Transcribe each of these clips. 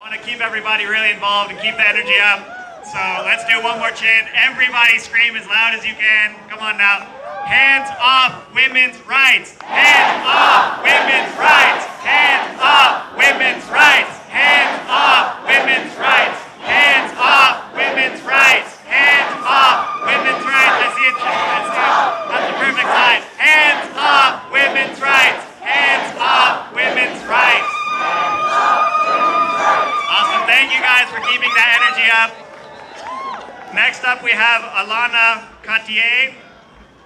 I want to keep everybody really involved and keep the energy up. So let's do one more chant. Everybody scream as loud as you can. Come on now. Hands off women's rights. Hands off women's rights. Hands off women's rights. Hands off women's rights. Hands off women's rights. Hands off women's rights. I see it. That's the perfect side. Hands off women's rights. Hands off women's rights. Awesome. Thank you guys for keeping that energy up. Next up we have Alana Gutierrez.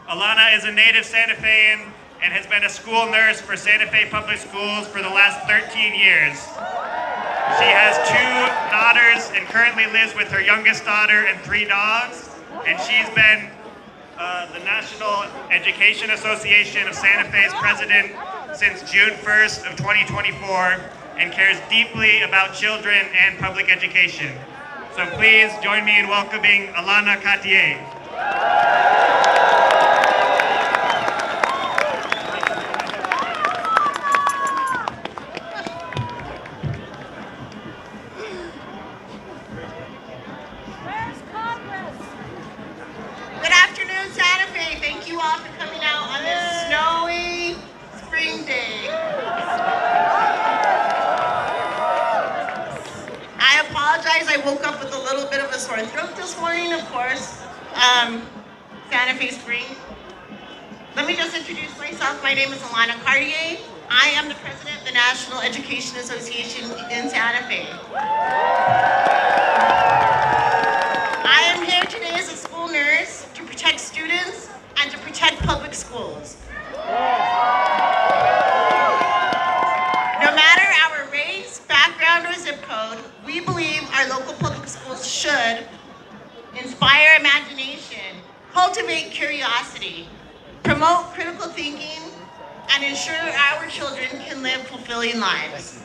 Alana is a native Santafean and has been a school nurse for Santa Fe Public Schools for the last 13 years. She has 2 daughters and currently lives with her youngest daughter and 3 dogs. And she's been the National Education Association of Santa Fe's president since June 1st of 2024 and cares deeply about children and public education. So please join me in welcoming Alana Gutierrez. Good afternoon, Santa Fe. Thank you all for coming out on this snowy spring day. I apologize, I woke up with a little bit of a sore throat this morning, of course. Santa Fe Spring. Let me just introduce myself. My name is Alana Gutierrez. I am the president of the National Education Association in Santa Fe. I am here today as a school nurse to protect students and to protect public schools. No matter our race, background, or zip code, we believe our local public schools should inspire imagination, cultivate curiosity, promote critical thinking, and ensure our children can live fulfilling lives.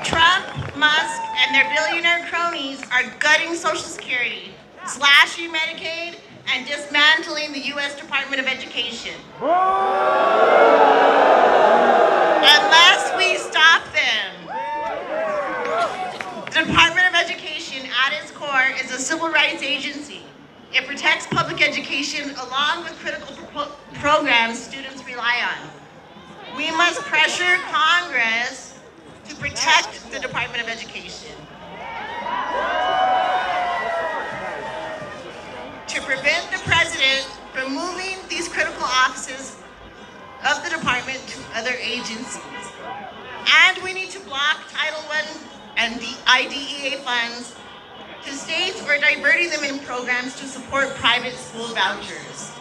Trump, Musk, and their billionaire cronies are gutting Social Security, slashing Medicaid, and dismantling the U.S. Department of Education. Unless we stop them. The Department of Education, at its core, is a civil rights agency. It protects public education along with critical programs students rely on. We must pressure Congress to protect the Department of Education. To prevent the president from moving these critical offices of the department to other agencies. And we need to block Title I and the IDEA funds to states or diverting them in programs to support private school vouchers.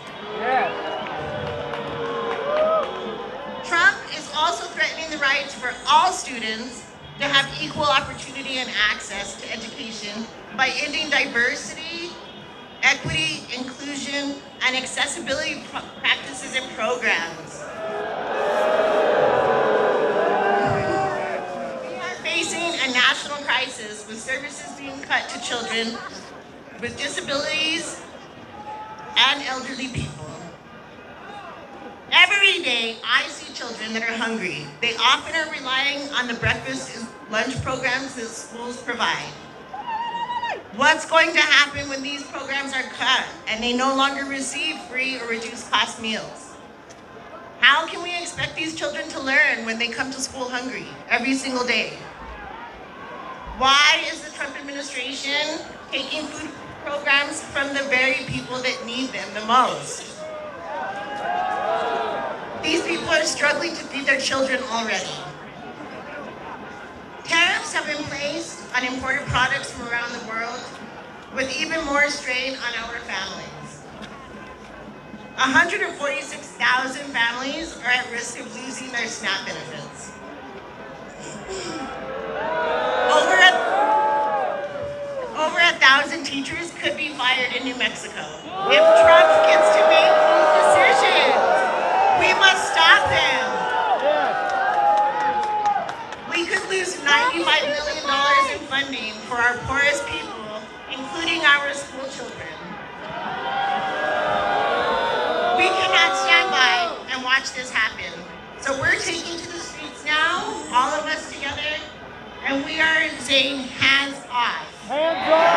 Trump is also threatening the rights for all students to have equal opportunity and access to education by ending diversity, equity, inclusion, and accessibility practices and programs. We are facing a national crisis with services being cut to children with disabilities and elderly people. Every day, I see children that are hungry. They often are relying on the breakfast and lunch programs that schools provide. What's going to happen when these programs are cut and they no longer receive free or reduced cost meals? How can we expect these children to learn when they come to school hungry every single day? Why is the Trump administration taking food programs from the very people that need them the most? These people are struggling to feed their children already. Tariffs have been placed on imported products from around the world, with even more strain on our families. 146,000 families are at risk of losing their SNAP benefits. Over 1,000 teachers could be fired in New Mexico if Trump gets to make these decisions. We must stop him. We could lose $95 million in funding for our poorest people, including our school children. We cannot stand by and watch this happen. So we're taking to the streets now, all of us And we are saying hands off. Hands off!